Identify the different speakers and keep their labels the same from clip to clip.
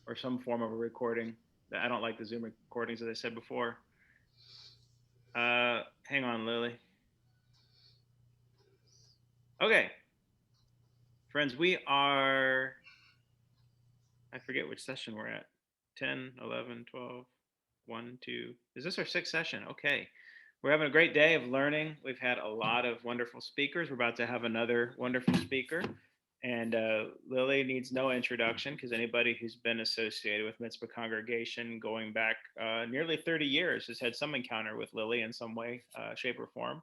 Speaker 1: or some form of a recording. I don't like the Zoom recordings, as I said before. Hang on, Lily. Okay, friends, we are, I forget which session we're at. 10, 11, 12, 1, 2. Is this our sixth session? Okay. We're having a great day of learning. We've had a lot of wonderful speakers. We're about to have another wonderful speaker. And Lily needs no introduction because anybody who's been associated with Mitzvah Congregation going back nearly 30 years has had some encounter with Lily in some way, shape, or form.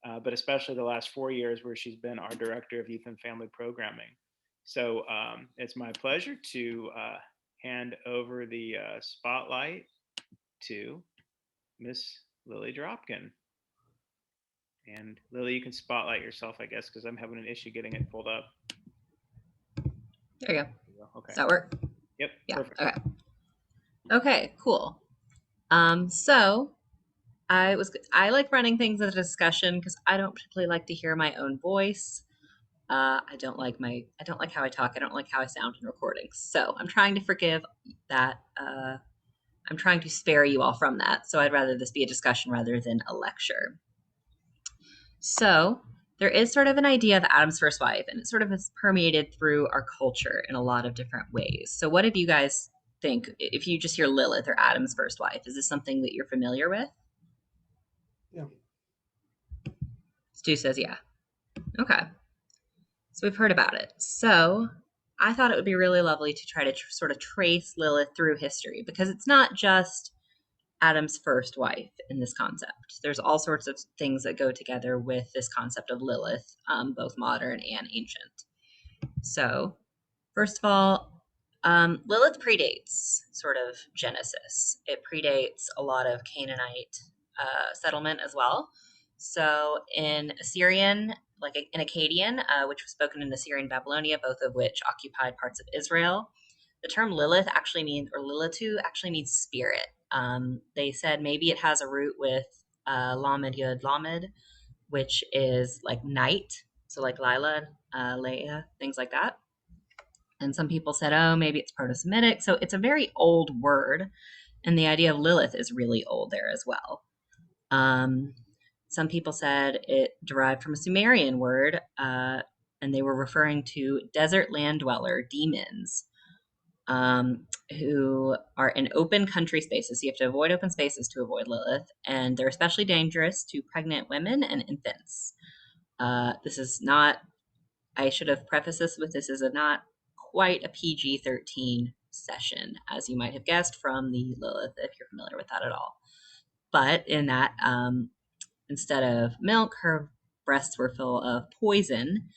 Speaker 1: But especially the last 4 years where she's been our Director of Youth and Family Programming. So it's my pleasure to hand over the spotlight to Miss Lily Dropkin. And Lily, you can spotlight yourself, I guess, because I'm having an issue getting it pulled up.
Speaker 2: There you go.
Speaker 1: Okay.
Speaker 2: Does that work?
Speaker 1: Yep.
Speaker 2: Yeah.
Speaker 1: Perfect.
Speaker 2: Okay. Okay. Cool. So I like running things as a discussion because I don't particularly like to hear my own voice. I don't like how I talk. I don't like how I sound in recordings. So I'm trying to forgive that. I'm trying to spare you all from that. So I'd rather this be a discussion rather than a lecture. So there is sort of an idea of Adam's first wife, and it sort of has permeated through our culture in a lot of different ways. So what do you guys think if you just hear Lilith or Adam's first wife? Is this something that you're familiar with?
Speaker 3: Yeah.
Speaker 2: Stu says yeah. Okay. So we've heard about it. So I thought it would be really lovely to try to sort of trace Lilith through history because it's not just Adam's first wife in this concept. There's all sorts of things that go together with this concept of Lilith, both modern and ancient. So, first of all, Lilith predates sort of Genesis. It predates a lot of Canaanite settlement as well. So, in Assyrian, like in Akkadian, which was spoken in Assyrian Babylonia, both of which occupied parts of Israel, the term Lilith actually means, or Lilitu actually means spirit. They said maybe it has a root with Lamed Yud Lamed, which is like night, so like Lila, Leah, things like that. And some people said, oh, maybe it's Proto-Semitic. So it's a very old word, and the idea of Lilith is really old there as well. Some people said it derived from a Sumerian word, and they were referring to desert land dweller demons. Who are in open country spaces. So you have to avoid open spaces to avoid Lilith, and they're especially dangerous to pregnant women and infants. This is not, I should have prefaced this with this is not quite a PG-13 session, as you might have guessed from the Lilith, if you're familiar with that at all. But in that, instead of milk, her breasts were full of poison,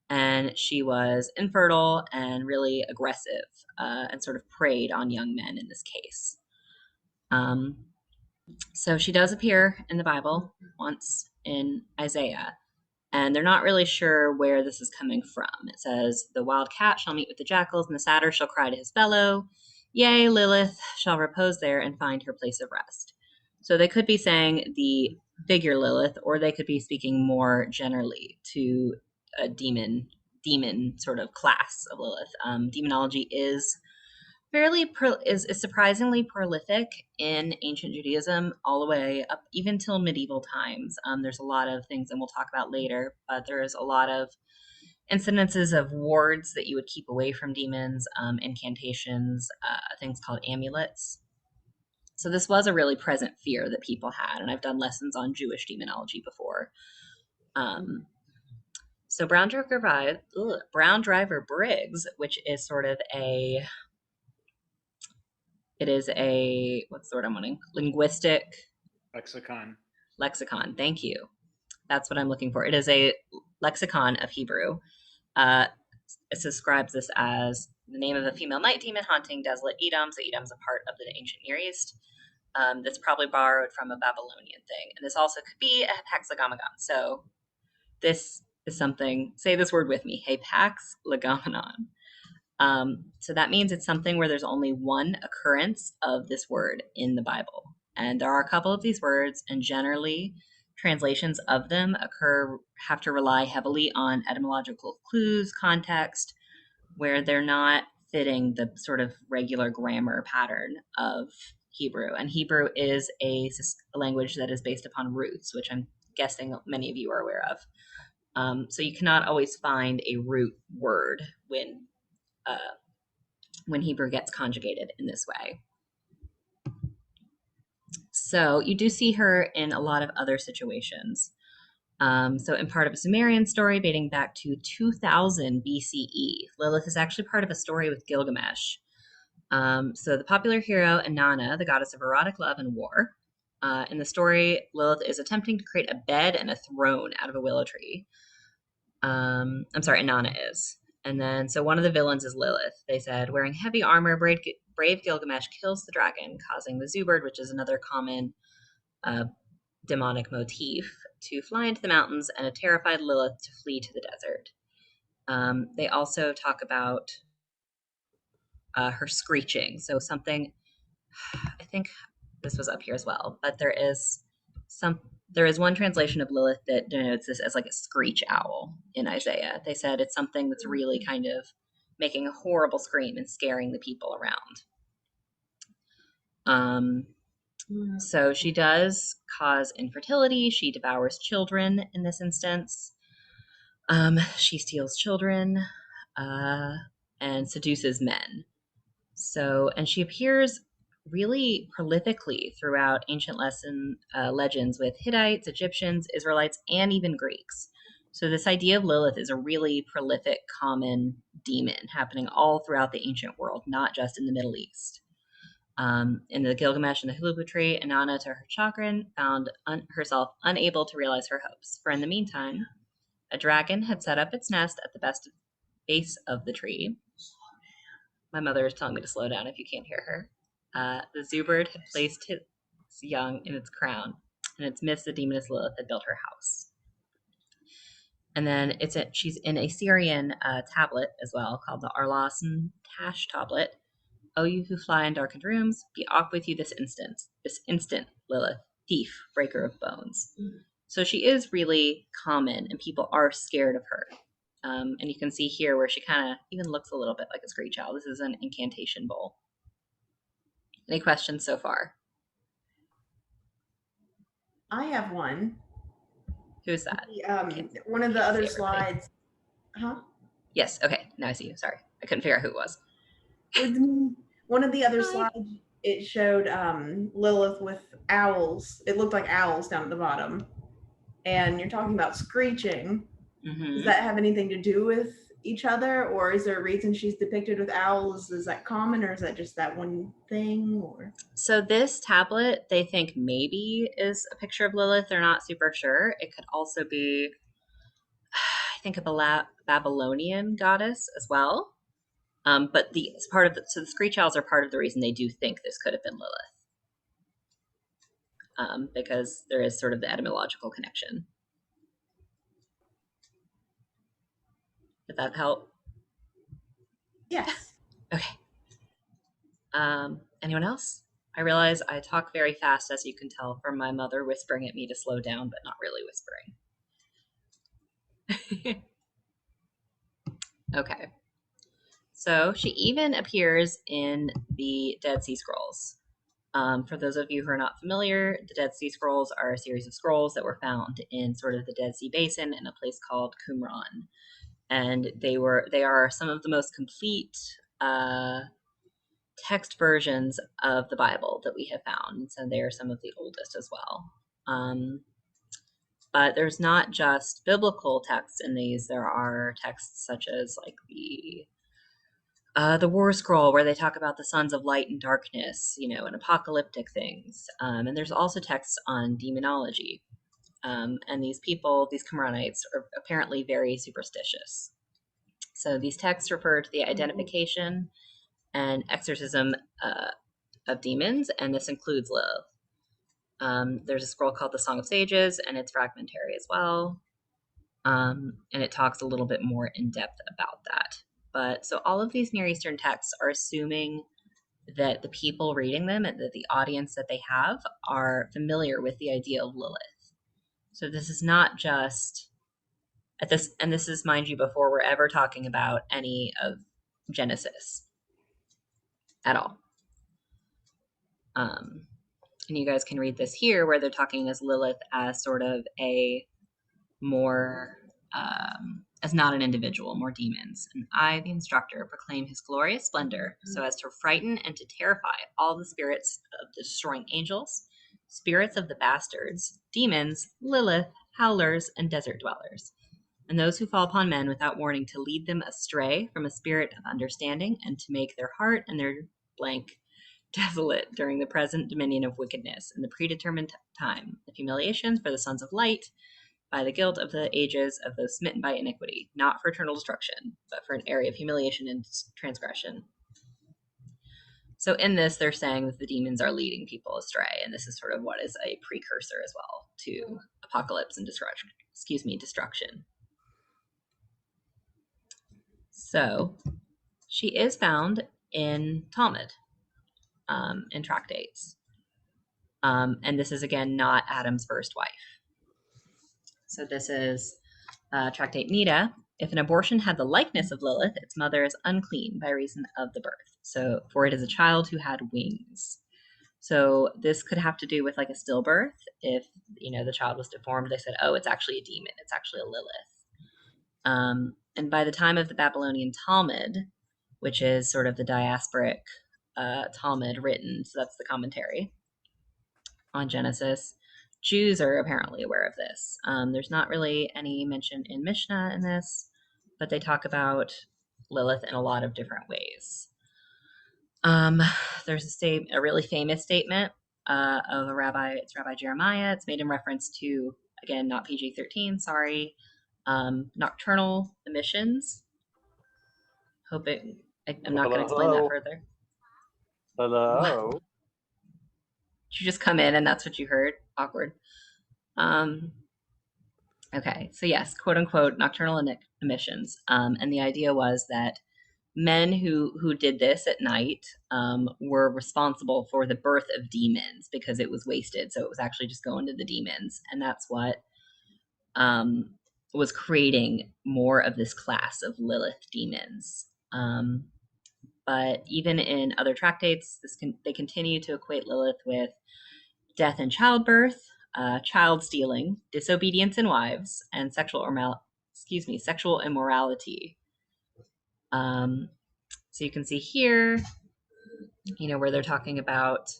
Speaker 2: and she was infertile and really aggressive and sort of preyed on young men in this case. So she does appear in the Bible once in Isaiah, and they're not really sure where this is coming from. It says, the wild cat shall meet with the jackals, and the satyr shall cry to his fellow. Yea, Lilith shall repose there and find her place of rest. So they could be saying the figure Lilith, or they could be speaking more generally to a demon sort of class of Lilith. Demonology is surprisingly prolific in ancient Judaism all the way up even till medieval times. There's a lot of things, and we'll talk about later, but there's a lot of incidences of wards that you would keep away from demons, incantations, things called amulets. So this was a really present fear that people had, and I've done lessons on Jewish demonology before. So Brown Driver Briggs, which is sort of what's the word I'm wanting? Linguistic lexicon. Thank you. That's what I'm looking for. It is a lexicon of Hebrew. It describes this as the name of a female night demon haunting desolate Edom. So Edom's a part of the ancient Near East. That's probably borrowed from a Babylonian thing. And this also could be a hexagomenon. So this is something, say this word with me, hexagomenon. So that means it's something where there's only one occurrence of this word in the Bible. And there are a couple of these words, and generally translations of them have to rely heavily on etymological clues, context, where they're not fitting the sort of regular grammar pattern of Hebrew. And Hebrew is a language that is based upon roots, which I'm guessing many of you are aware of. So you cannot always find a root word when Hebrew gets conjugated in this way. So you do see her in a lot of other situations. So in part of a Sumerian story dating back to 2000 BCE, Lilith is actually part of a story with Gilgamesh. So the popular hero Inanna, the goddess of erotic love and war. In the story, Lilith is attempting to create a bed and a throne out of a willow tree. I'm sorry, Inanna is. And then, so one of the villains is Lilith. They said, wearing heavy armor, brave Gilgamesh kills the dragon, causing the Zubird, which is another common demonic motif, to fly into the mountains and a terrified Lilith to flee to the desert. They also talk about her screeching. So something, I think this was up here as well, but there is one translation of Lilith that denotes this as like a screech owl in Isaiah. They said it's something that's really kind of making a horrible scream and scaring the people around. So she does cause infertility. She devours children in this instance. She steals children and seduces men. So, and she appears really prolifically throughout ancient legends with Hittites, Egyptians, Israelites, and even Greeks. So this idea of Lilith is a really prolific, common demon happening all throughout the ancient world, not just in the Middle East. In the Gilgamesh and the Hulubu tree, Inanna, to her chagrin, found herself unable to realize her hopes. For in the meantime, a dragon had set up its nest at the base of the tree. My mother is telling me to slow down if you can't hear her. The Zubird had placed its young in its crown, and in its midst the demoness Lilith had built her house. And then she's in a Syrian tablet as well, called the Arlasan Tash tablet. O you who fly in darkened rooms, be off with you this instant, Lilith, thief, breaker of bones. So she is really common, and people are scared of her. And you can see here where she kind of even looks a little bit like a screech owl. This is an incantation bowl. Any questions so far?
Speaker 4: I have one.
Speaker 2: Who's that?
Speaker 4: One of the other slides. Huh?
Speaker 2: Yes. Okay. Now I see you. Sorry. I couldn't figure out who it was.
Speaker 4: One of the other slides, it showed Lilith with owls. It looked like owls down at the bottom. And you're talking about screeching. Mm-hmm. Does that have anything to do with each other, or is there a reason she's depicted with owls? Is that common, or is that just that one thing? Or
Speaker 2: so this tablet, they think maybe is a picture of Lilith. They're not super sure. It could also be, I think, a Babylonian goddess as well. But the screech owls are part of the reason they do think this could have been Lilith, because there is sort of the etymological connection. Did that help?
Speaker 4: Yes.
Speaker 2: Okay. Anyone else? I realize I talk very fast, as you can tell from my mother whispering at me to slow down, but not really whispering. Okay. So she even appears in the Dead Sea Scrolls. For those of you who are not familiar, the Dead Sea Scrolls are a series of scrolls that were found in sort of the Dead Sea Basin in a place called Qumran. And they are some of the most complete text versions of the Bible that we have found. So they are some of the oldest as well. But there's not just biblical texts in these. There are texts such as like the War Scroll, where they talk about the sons of light and darkness, and apocalyptic things. And there's also texts on demonology. And these Qumranites, are apparently very superstitious. So these texts refer to the identification and exorcism of demons, and this includes Lilith. There's a scroll called the Song of Sages, and it's fragmentary as well. And it talks a little bit more in depth about that. But so all of these Near Eastern texts are assuming that the people reading them and that the audience that they have are familiar with the idea of Lilith. So this is not just and this is, mind you, before we're ever talking about any of Genesis. at all. And you guys can read this here where they're talking as Lilith as sort of a more, as not an individual, more demons. And I, the instructor, proclaim his glorious splendor so as to frighten and to terrify all the spirits of the destroying angels, spirits of the bastards, demons, Lilith, howlers, and desert dwellers, and those who fall upon men without warning, to lead them astray from a spirit of understanding and to make their heart and their blank desolate during the present dominion of wickedness and the predetermined time of humiliations for the sons of light by the guilt of the ages of those smitten by iniquity, not for eternal destruction, but for an area of humiliation and transgression. So in this, they're saying that the demons are leading people astray, and this is sort of what is a precursor as well to apocalypse and destruction. So she is found in Talmud, in tractates. And this is, again, not Adam's first wife. So this is Tractate Nita. If an abortion had the likeness of Lilith, its mother is unclean by reason of the birth. So, for it is a child who had wings. So this could have to do with like a stillbirth. If, the child was deformed, they said, oh, it's actually a demon. It's actually a Lilith. And by the time of the Babylonian Talmud, which is sort of the diasporic Talmud written, so that's the commentary on Genesis, Jews are apparently aware of this. There's not really any mention in Mishnah in this, but they talk about Lilith in a lot of different ways. There's a really famous statement of a rabbi. It's Rabbi Jeremiah. It's made in reference to, again, not PG-13, sorry, nocturnal emissions. I'm not going to explain that further.
Speaker 5: Hello.
Speaker 2: What? Did you just come in and that's what you heard? Awkward. Okay, so yes, quote unquote, nocturnal emissions. And the idea was that men who did this at night were responsible for the birth of demons because it was wasted. So it was actually just going to the demons. And that's what was creating more of this class of Lilith demons. But even in other tractates, they continue to equate Lilith with death and childbirth, child stealing, disobedience in wives, and sexual immorality. So you can see here, where they're talking about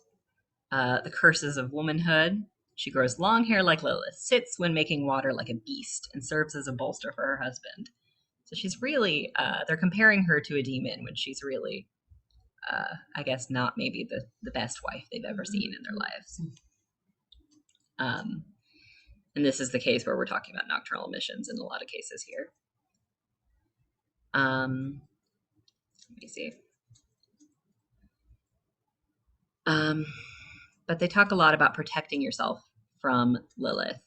Speaker 2: the curses of womanhood. She grows long hair like Lilith, sits when making water like a beast, and serves as a bolster for her husband. So she's really, they're comparing her to a demon when she's really, I guess, not maybe the best wife they've ever seen in their lives. And this is the case where we're talking about nocturnal emissions in a lot of cases here. Let me see. But they talk a lot about protecting yourself from Lilith.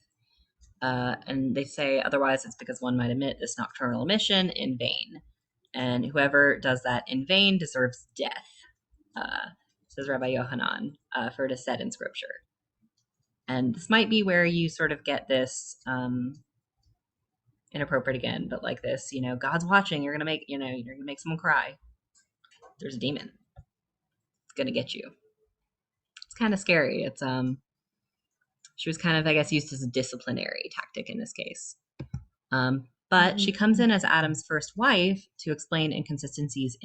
Speaker 2: And they say otherwise it's because one might emit this nocturnal emission in vain. And whoever does that in vain deserves death, says Rabbi Yohanan, for it is said in scripture. And this might be where you sort of get this inappropriate again, but like this, God's watching, you're gonna make someone cry. There's a demon. It's gonna get you. It's kind of scary. It's she was kind of, I guess, used as a disciplinary tactic in this case. But she comes in as Adam's first wife to explain inconsistencies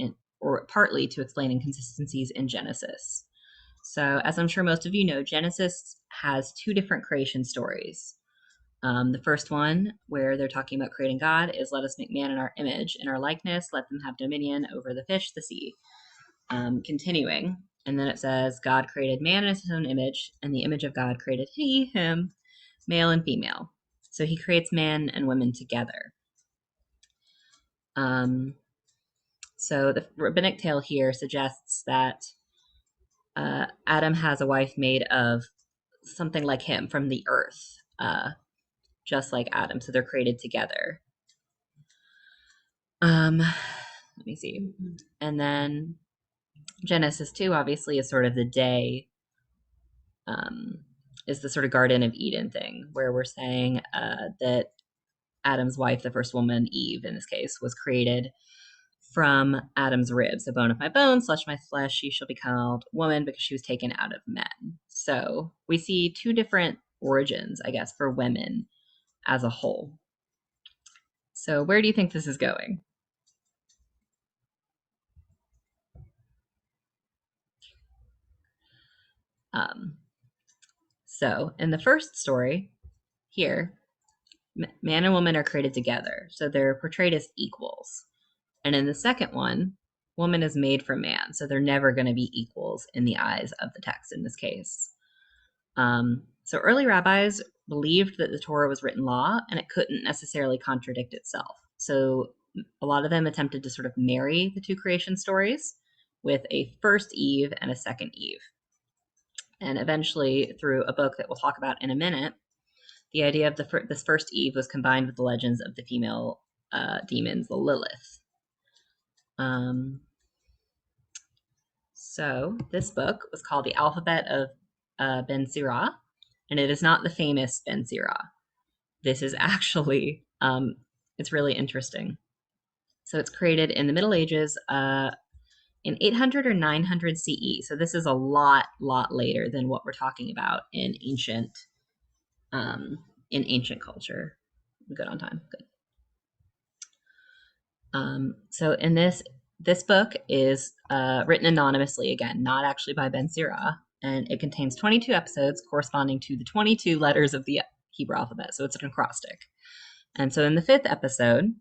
Speaker 2: partly to explain inconsistencies in Genesis. So, as I'm sure most of you know, Genesis has two different creation stories. The first one, where they're talking about creating God, is let us make man in our image, in our likeness, let them have dominion over the fish, the sea. Continuing, and then it says, God created man in his own image, and the image of God created he, him, male and female. So he creates man and women together. So the rabbinic tale here suggests that Adam has a wife made of something like him from the earth, just like Adam. So they're created together. Let me see. And then Genesis 2 obviously is sort of the day, is the sort of Garden of Eden thing, where we're saying that Adam's wife, the first woman, Eve in this case, was created from Adam's ribs, a bone of my bones, flesh of my flesh, she shall be called woman because she was taken out of men. So we see two different origins, I guess, for women as a whole. So where do you think this is going? So in the first story here, man and woman are created together. So they're portrayed as equals. And in the second one, woman is made from man. So they're never going to be equals in the eyes of the text in this case. So early rabbis believed that the Torah was written law and it couldn't necessarily contradict itself. So a lot of them attempted to sort of marry the two creation stories with a first Eve and a second Eve. And eventually, through a book that we'll talk about in a minute, the idea of this first Eve was combined with the legends of the female demons, the Lilith. So this book was called The Alphabet of Ben Sirah, and it is not the famous Ben Sirah. This is actually, it's really interesting. So it's created in the Middle Ages in 800 or 900 CE. So this is a lot later than what we're talking about in ancient culture. Good on time. Good. So in this book is written anonymously, again, not actually by Ben Sirah, and it contains 22 episodes corresponding to the 22 letters of the Hebrew alphabet. So it's an acrostic. And so in the 5th episode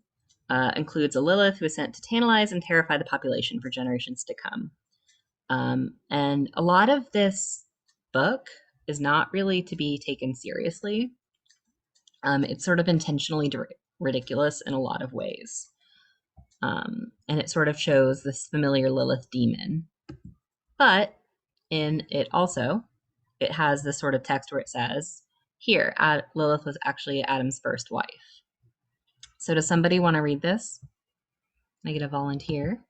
Speaker 2: includes a Lilith who is sent to tantalize and terrify the population for generations to come. And a lot of this book is not really to be taken seriously. It's sort of intentionally ridiculous in a lot of ways. And it sort of shows this familiar Lilith demon. But in it also, it has this sort of text where it says, here, Lilith was actually Adam's first wife. So does somebody want to read this? Can I get a volunteer?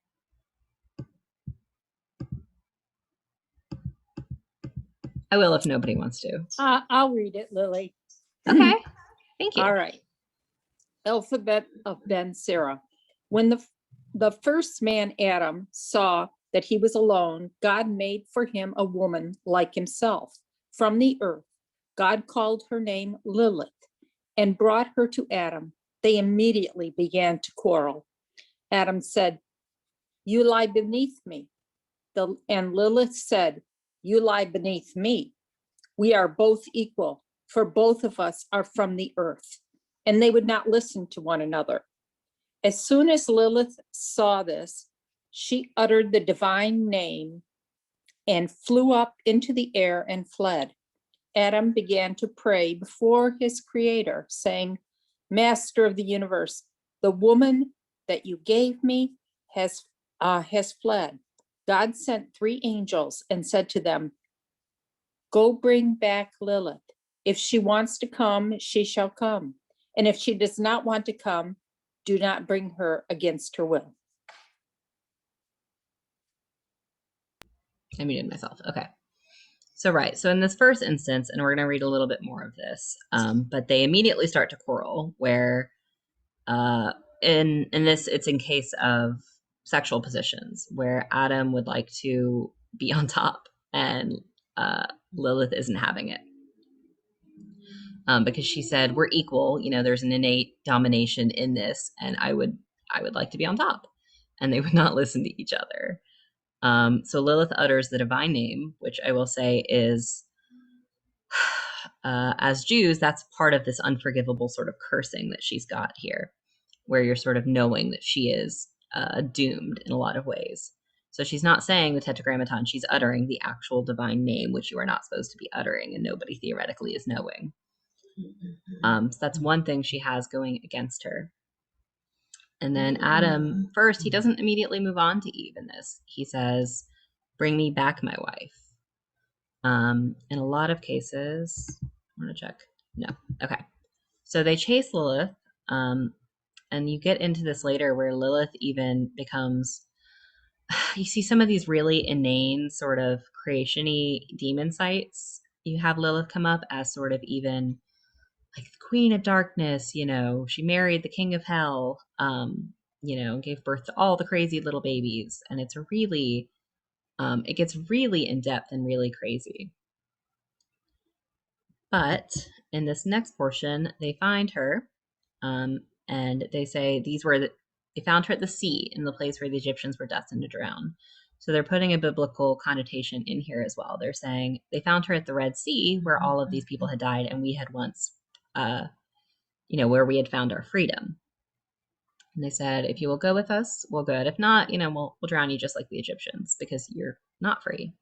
Speaker 2: I will if nobody wants to.
Speaker 6: I'll read it, Lily.
Speaker 2: Okay, thank you.
Speaker 6: All right. Alphabet of Ben Sirah. When the first man, Adam, saw that he was alone, God made for him a woman like himself from the earth. God called her name Lilith and brought her to Adam. They immediately began to quarrel. Adam said, "You lie beneath me." And Lilith said, "You lie beneath me. We are both equal, for both of us are from the earth." And they would not listen to one another. As soon as Lilith saw this, she uttered the divine name and flew up into the air and fled. Adam began to pray before his creator, saying, "Master of the universe, the woman that you gave me has fled." God sent 3 angels and said to them, "Go bring back Lilith. If she wants to come, she shall come. And if she does not want to come, do not bring her against her will."
Speaker 2: I muted myself. Okay. So in this first instance, and we're going to read a little bit more of this, but they immediately start to quarrel where in this, it's in case of sexual positions where Adam would like to be on top and Lilith isn't having it. Because she said, we're equal, there's an innate domination in this, and I would like to be on top. And they would not listen to each other. So Lilith utters the divine name, which I will say is, as Jews, that's part of this unforgivable sort of cursing that she's got here, where you're sort of knowing that she is doomed in a lot of ways. So she's not saying the tetragrammaton, she's uttering the actual divine name, which you are not supposed to be uttering, and nobody theoretically is knowing. So that's one thing she has going against her. And then Adam, first, he doesn't immediately move on to Eve in this. He says, "Bring me back my wife." In a lot of cases, I want to check. No. Okay. So they chase Lilith, and you get into this later where Lilith even becomes, you see some of these really inane sort of creation-y demon sites. You have Lilith come up as sort of even like the queen of darkness, she married the king of hell. gave birth to all the crazy little babies. And it's really, it gets really in depth and really crazy. But in this next portion, they find her, and they say they found her at the sea, in the place where the Egyptians were destined to drown. So they're putting a biblical connotation in here as well. They're saying they found her at the Red Sea, where all of these people had died, and we had once, where we had found our freedom. And they said, if you will go with us, we'll good. If not, we'll drown you just like the Egyptians, because you're not free.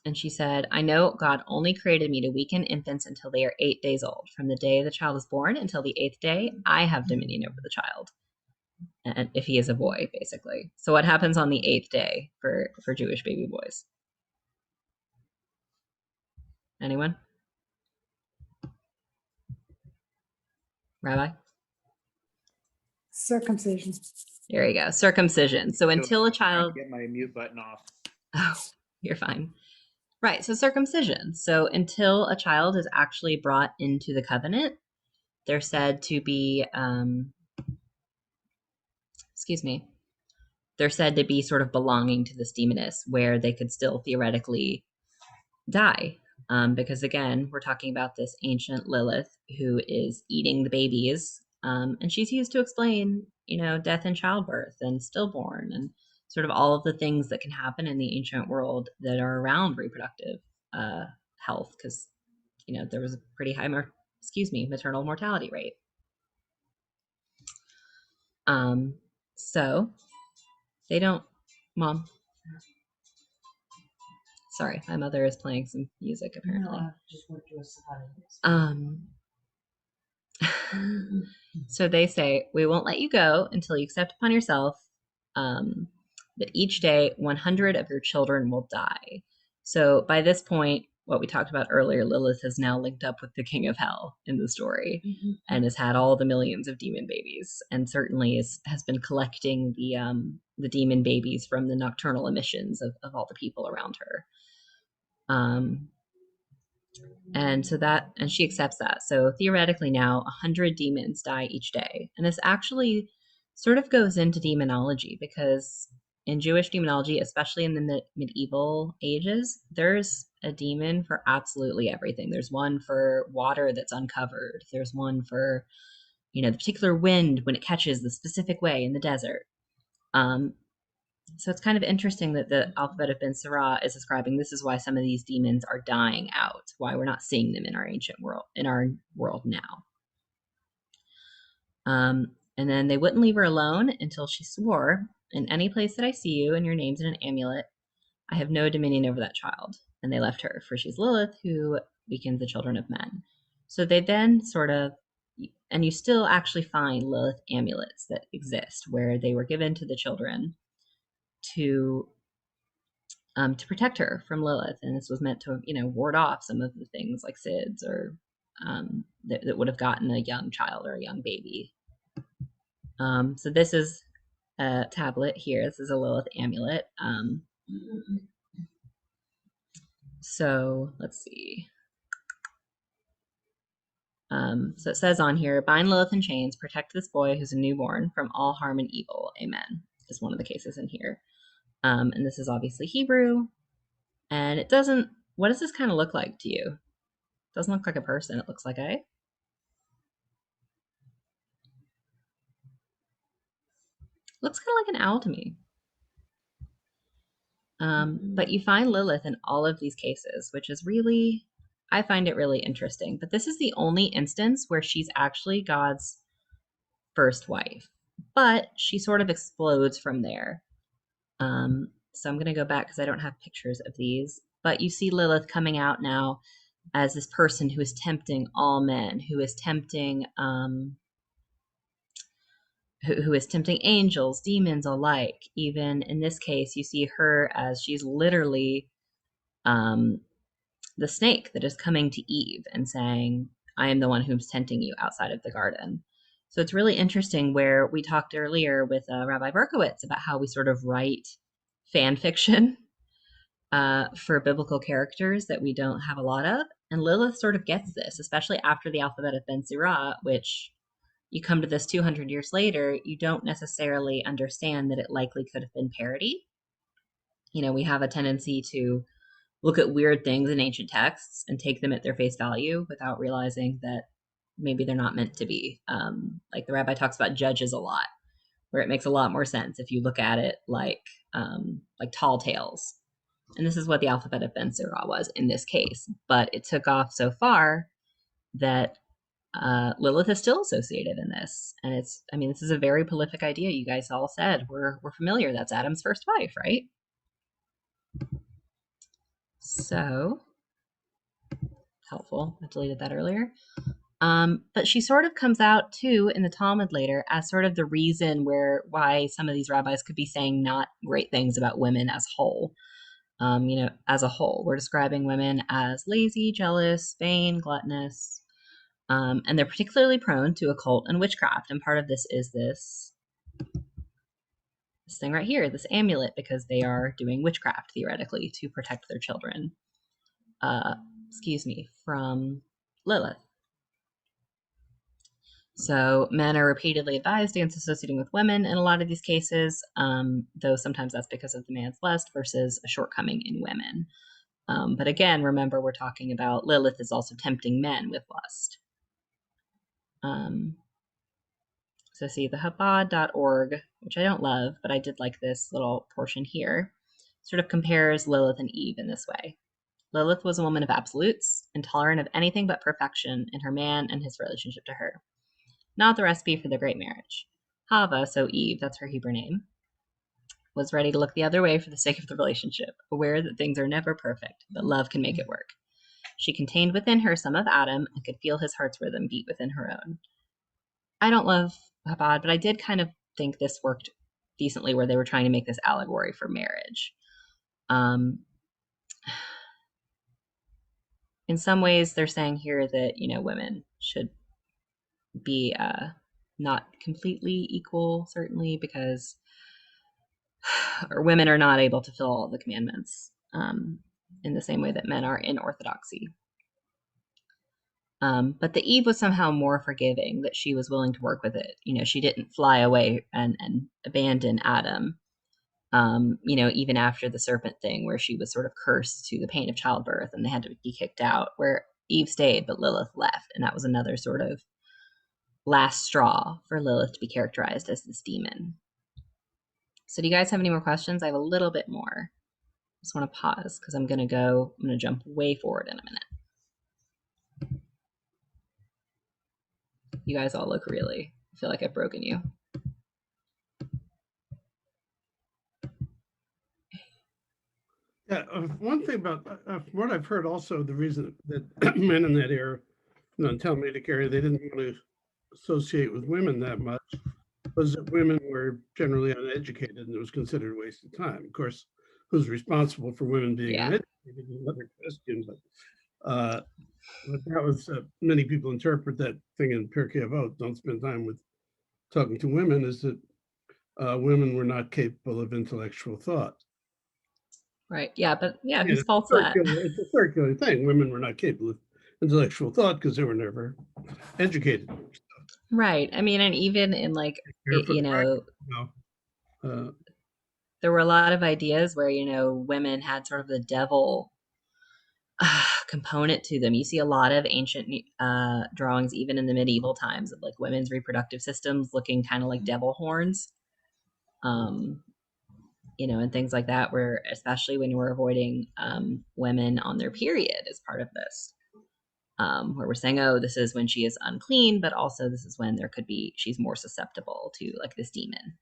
Speaker 2: And she said, I know God only created me to weaken infants until they are 8 days old. From the day the child is born until the 8th day, I have dominion over the child. And if he is a boy, basically. So what happens on the 8th day for Jewish baby boys? Anyone? Rabbi?
Speaker 3: Circumcision.
Speaker 2: There you go. Circumcision. So until a child...
Speaker 1: Get my mute button off.
Speaker 2: Oh, you're fine. Right, so circumcision. So until a child is actually brought into the covenant, they're said to be, they're said to be sort of belonging to this demoness, where they could still theoretically die. Because again, we're talking about this ancient Lilith who is eating the babies, and she's used to explain, death and childbirth and stillborn and sort of all of the things that can happen in the ancient world that are around reproductive health, because there was a pretty high maternal mortality rate. So they don't... Mom, sorry, my mother is playing some music apparently.
Speaker 3: No, I just want to
Speaker 2: So they say, we won't let you go until you accept upon yourself that each day 100 of your children will die. So by this point, what we talked about earlier, Lilith has now linked up with the king of hell in the story, and has had all the millions of demon babies, and certainly has been collecting the demon babies from the nocturnal emissions of all the people around her. And she accepts that. So theoretically now 100 demons die each day. And this actually sort of goes into demonology, because in Jewish demonology, especially in the medieval ages, there's a demon for absolutely everything. There's one for water that's uncovered. There's one for, the particular wind when it catches the specific way in the desert. So it's kind of interesting that the alphabet of Ben Sirah is describing this is why some of these demons are dying out, why we're not seeing them in our ancient world, now. And then they wouldn't leave her alone until she swore, in any place that I see you and your name's in an amulet, I have no dominion over that child. And they left her, for she's Lilith, who weakens the children of men. So they then and you still actually find Lilith amulets that exist, where they were given to the children to protect her from Lilith, and this was meant to ward off some of the things like SIDS or that would have gotten a young child or a young baby. So this is a tablet here. This is a Lilith amulet. So let's see. So it says on here, bind Lilith in chains, protect this boy who's a newborn from all harm and evil. Amen. Is one of the cases in here. And this is obviously Hebrew. And it doesn't... What does this kind of look like to you? It doesn't look like a person. It looks like looks kind of like an owl to me. But you find Lilith in all of these cases, which is really... I find it really interesting. But this is the only instance where she's actually God's first wife. But she sort of explodes from there. So I'm going to go back because I don't have pictures of these. But you see Lilith coming out now as this person who is tempting all men, who is tempting who is tempting angels, demons alike. Even in this case, you see her as she's literally the snake that is coming to Eve and saying, I am the one who's tempting you outside of the garden. So it's really interesting where we talked earlier with Rabbi Berkowitz about how we sort of write fan fiction for biblical characters that we don't have a lot of. And Lilith sort of gets this, especially after the alphabet of Ben Sirah, which, you come to this 200 years later, you don't necessarily understand that it likely could have been parody. We have a tendency to look at weird things in ancient texts and take them at their face value without realizing that maybe they're not meant to be. Like the rabbi talks about judges a lot, where it makes a lot more sense if you look at it like tall tales. And this is what the alphabet of Ben Sirah was in this case. But it took off so far that Lilith is still associated in this. And this is a very prolific idea. You guys all said we're familiar. That's Adam's first wife, right? So helpful. I deleted that earlier. But she sort of comes out too in the Talmud later as sort of the reason why some of these rabbis could be saying not great things about women as whole. As a whole, we're describing women as lazy, jealous, vain, gluttonous, and they're particularly prone to occult and witchcraft. And part of this is this thing right here, this amulet, because they are doing witchcraft theoretically to protect their children. From Lilith. So men are repeatedly advised against associating with women in a lot of these cases, though sometimes that's because of the man's lust versus a shortcoming in women. But again, remember, we're talking about Lilith is also tempting men with lust. So see, the Chabad.org, which I don't love, but I did like this little portion here, sort of compares Lilith and Eve in this way. Lilith was a woman of absolutes, intolerant of anything but perfection in her man and his relationship to her. Not the recipe for the great marriage. Hava, so Eve, that's her Hebrew name, was ready to look the other way for the sake of the relationship, aware that things are never perfect, but love can make it work. She contained within her some of Adam and could feel his heart's rhythm beat within her own. I don't love Chabad, but I did kind of think this worked decently where they were trying to make this allegory for marriage. In some ways, they're saying here that, women should be not completely equal, certainly, because women are not able to fulfill all the commandments in the same way that men are in orthodoxy. But the Eve was somehow more forgiving, that she was willing to work with it. She didn't fly away and abandon Adam, even after the serpent thing where she was sort of cursed to the pain of childbirth and they had to be kicked out, where Eve stayed, but Lilith left. And that was another sort of last straw for Lilith to be characterized as this demon. So do you guys have any more questions? I have a little bit more. Just want to pause because I'm going to jump way forward in a minute. You guys all look I feel like I've broken you.
Speaker 7: Yeah, one thing about what I've heard also, the reason that men in that era, Talmudic area, they didn't want to associate with women that much was that women were generally uneducated and it was considered a waste of time. Of course, who's responsible for women being uneducated is another question, but that was many people interpret that thing in Pirkei Avot, don't spend time with talking to women, is that women were not capable of intellectual thought.
Speaker 2: Right. Yeah, but whose fault's that?
Speaker 7: It's a circular thing. Women were not capable of intellectual thought because they were never educated.
Speaker 2: Right. And even in there were a lot of ideas where, women had sort of the devil component to them. You see a lot of ancient drawings, even in the medieval times, of like women's reproductive systems looking kind of like devil horns. And things like that, where especially when we're avoiding women on their period as part of this, where we're saying, oh, this is when she is unclean, but also this is when she's more susceptible to like this demon,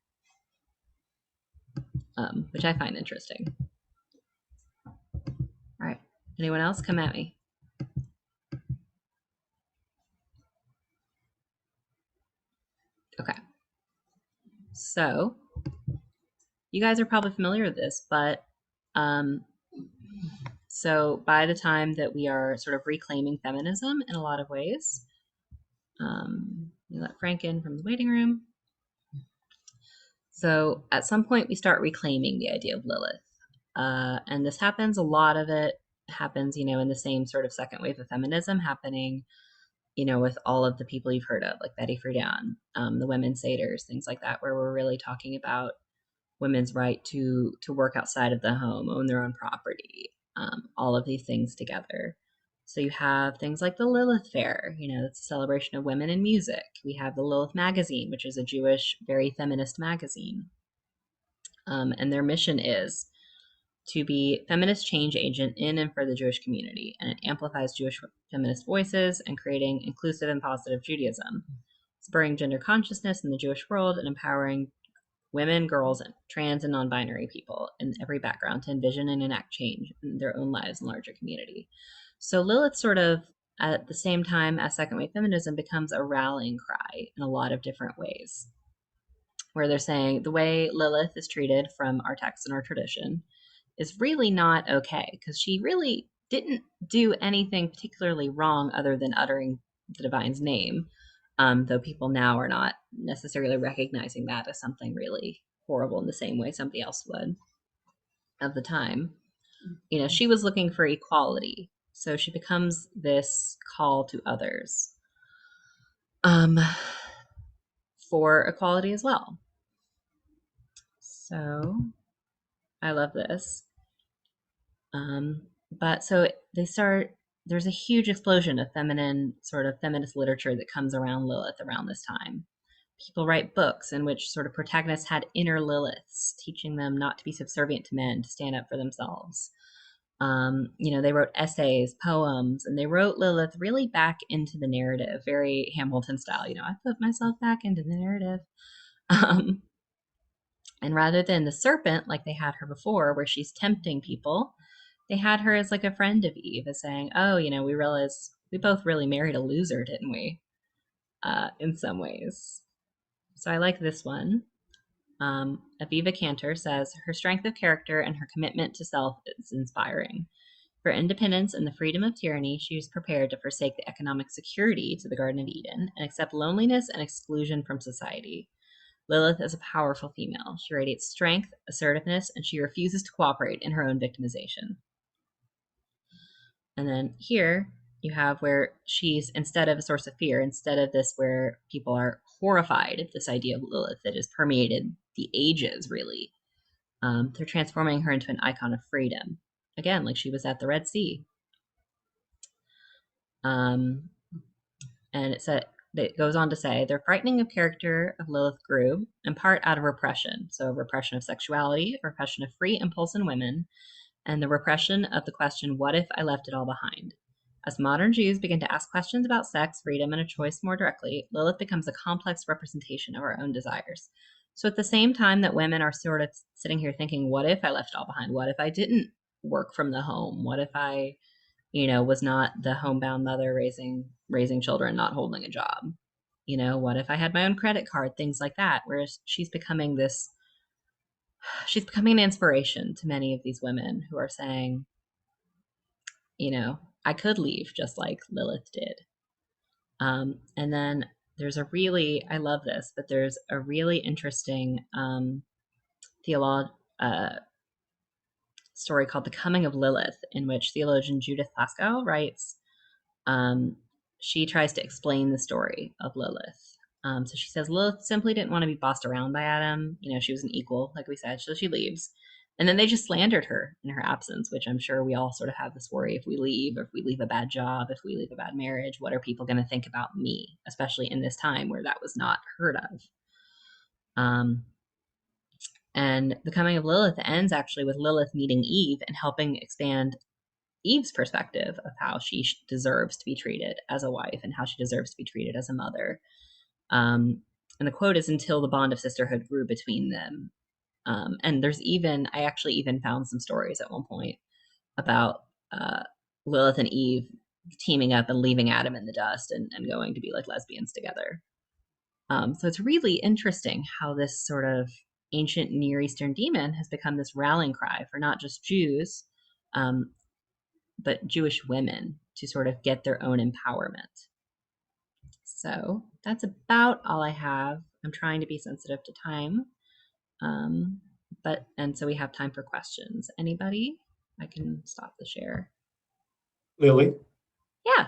Speaker 2: which I find interesting. All right. Anyone else? Come at me. Okay. So you guys are probably familiar with this, but so by the time that we are sort of reclaiming feminism in a lot of ways, we let Frank in from the waiting room. So at some point we start reclaiming the idea of Lilith. And this happens, a lot of it happens, in the same sort of second wave of feminism happening, with all of the people you've heard of, like Betty Friedan, the women's satyrs, things like that, where we're really talking about women's right to work outside of the home, own their own property, all of these things together. So you have things like the Lilith Fair, it's a celebration of women in music. We have the Lilith Magazine, which is a Jewish, very feminist magazine. And their mission is to be feminist change agent in and for the Jewish community, and it amplifies Jewish feminist voices and creating inclusive and positive Judaism, spurring gender consciousness in the Jewish world and empowering women, girls, and trans and non-binary people in every background to envision and enact change in their own lives and larger community. So Lilith sort of, at the same time as second wave feminism, becomes a rallying cry in a lot of different ways, where they're saying the way Lilith is treated from our text and our tradition is really not okay, because she really didn't do anything particularly wrong other than uttering the divine's name, though people now are not necessarily recognizing that as something really horrible in the same way somebody else would of the time. She was looking for equality, so she becomes this call to others for equality as well. So I love this. But so there's a huge explosion of sort of feminist literature that comes around Lilith around this time. People write books in which sort of protagonists had inner Liliths, teaching them not to be subservient to men, to stand up for themselves. They wrote essays, poems, and they wrote Lilith really back into the narrative, very Hamilton style. I put myself back into the narrative. And rather than the serpent, like they had her before, where she's tempting people, they had her as like a friend of Eve, as saying, oh, we realized we both really married a loser, didn't we? In some ways. So I like this one. Aviva Cantor says, her strength of character and her commitment to self is inspiring. For independence and the freedom of tyranny, she was prepared to forsake the economic security to the Garden of Eden and accept loneliness and exclusion from society. Lilith is a powerful female. She radiates strength, assertiveness, and she refuses to cooperate in her own victimization. And then here you have where she's, instead of a source of fear, instead of this where people are horrified at this idea of Lilith that has permeated the ages, really, they're transforming her into an icon of freedom. Again, like she was at the Red Sea. And it goes on to say, their frightening of character of Lilith grew, in part out of repression. So repression of sexuality, repression of free impulse in women, and the repression of the question, what if I left it all behind? As modern Jews begin to ask questions about sex, freedom, and a choice more directly, Lilith becomes a complex representation of our own desires. So at the same time that women are sort of sitting here thinking, what if I left it all behind? What if I didn't work from the home? What if I, was not the homebound mother raising children, not holding a job? What if I had my own credit card? Things like that, whereas she's becoming an inspiration to many of these women who are saying, I could leave just like Lilith did. And then there's I love this, but there's a really interesting story called The Coming of Lilith, in which theologian Judith Plaskow writes, she tries to explain the story of Lilith. So she says Lilith simply didn't want to be bossed around by Adam. She was an equal, like we said, so she leaves. And then they just slandered her in her absence, which I'm sure we all sort of have this worry, if we leave a bad job, if we leave a bad marriage, what are people going to think about me, especially in this time where that was not heard of. And The Coming of Lilith ends actually with Lilith meeting Eve and helping expand Eve's perspective of how she deserves to be treated as a wife and how she deserves to be treated as a mother. And the quote is, until the bond of sisterhood grew between them. And I actually even found some stories at one point about Lilith and Eve teaming up and leaving Adam in the dust and going to be like lesbians together. So it's really interesting how this sort of ancient Near Eastern demon has become this rallying cry for not just Jews, but Jewish women to sort of get their own empowerment. So that's about all I have. I'm trying to be sensitive to time. And so we have time for questions. Anybody? I can stop the share.
Speaker 5: Lily,
Speaker 2: Yeah.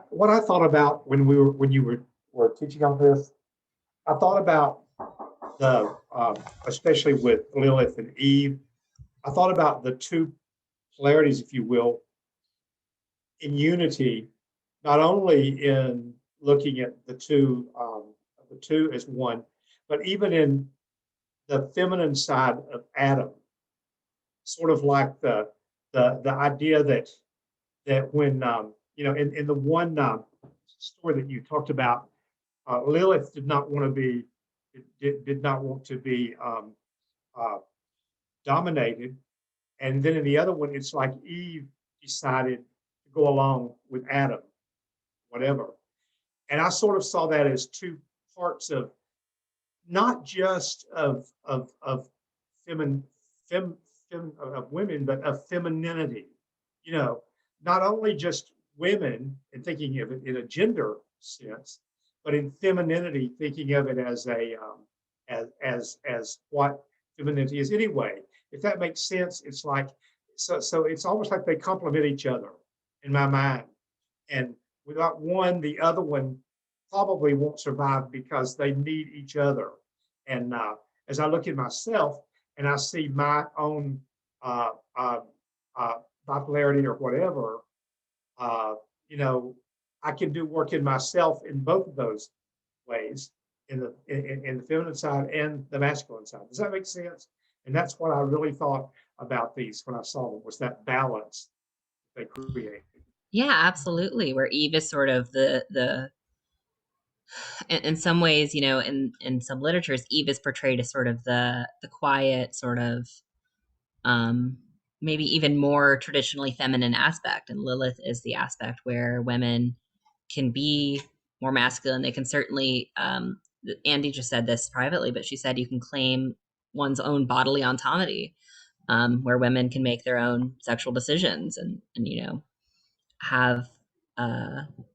Speaker 8: what I thought about when you were teaching on this, I thought about the especially with Lilith and Eve. I thought about the two polarities, if you will, in unity, not only in looking at the two as one, but even in the feminine side of Adam, sort of like the idea that when in the one story that you talked about, Lilith did not want to be did not want to be uh, dominated, and then in the other one, it's like Eve decided to go along with Adam, whatever. And I sort of saw that as two parts of not just of femin, of women, but of femininity. You know, not only just women and thinking of it in a gender sense, but in femininity, thinking of it as a as what femininity is anyway. If that makes sense, it's like so it's almost like they complement each other in my mind. And without one, the other one probably won't survive because they need each other. And as I look at myself and I see my own uh, uh, bipolarity or whatever, uh, you know, I can do work in myself in both of those ways, in the feminine side and the masculine side. Does that make sense? And that's what I really thought about these when I saw them, was that balance they create.
Speaker 2: Yeah, absolutely. Where Eve is sort of the in some ways, in some literatures, Eve is portrayed as sort of the quiet, sort of maybe even more traditionally feminine aspect, and Lilith is the aspect where women can be more masculine. They can certainly. Andy just said this privately, but she said you can claim one's own bodily autonomy, where women can make their own sexual decisions and have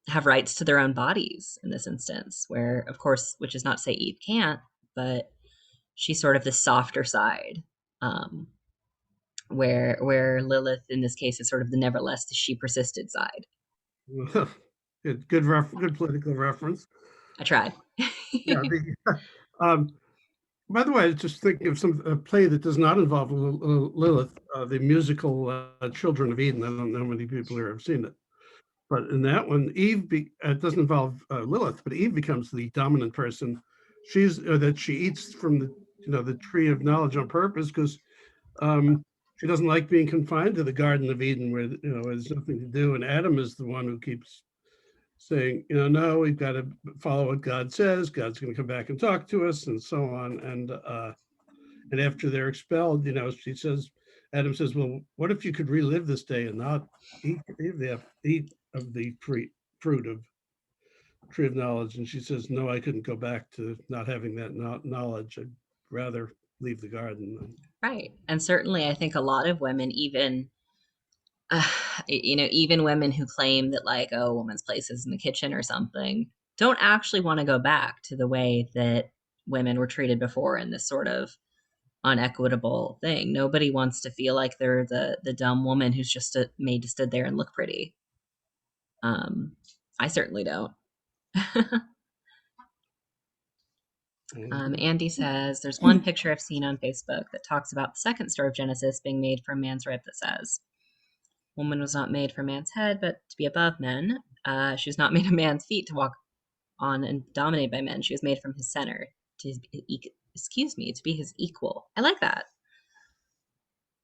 Speaker 2: have rights to their own bodies in this instance, where of course, which is not to say Eve can't, but she's sort of the softer side, where Lilith in this case is sort of the nevertheless she persisted side.
Speaker 7: Good political reference.
Speaker 2: I tried.
Speaker 7: Yeah. By the way, I was just thinking of a play that does not involve Lilith, the musical Children of Eden. I don't know how many people here have seen it. But in that one, it doesn't involve Lilith, but Eve becomes the dominant person. That she eats from the tree of knowledge on purpose because she doesn't like being confined to the Garden of Eden where there's nothing to do. And Adam is the one who keeps saying, no, we've got to follow what God says. God's going to come back and talk to us, and so on. And after they're expelled, Adam says, well, what if you could relive this day and not eat of the fruit of tree of knowledge? And she says, no, I couldn't go back to not having that knowledge. I'd rather leave the garden.
Speaker 2: Right. And certainly I think a lot of women, even even women who claim that like, oh, woman's place is in the kitchen or something, don't actually want to go back to the way that women were treated before in this sort of unequitable thing. Nobody wants to feel like they're the dumb woman who's just made to stood there and look pretty. I certainly don't. Andy says there's one picture I've seen on Facebook that talks about the second story of Genesis being made from man's rib that says, woman was not made for man's head, but to be above men. She was not made of man's feet to walk on and dominated by men. She was made from his center to be his equal. I like that.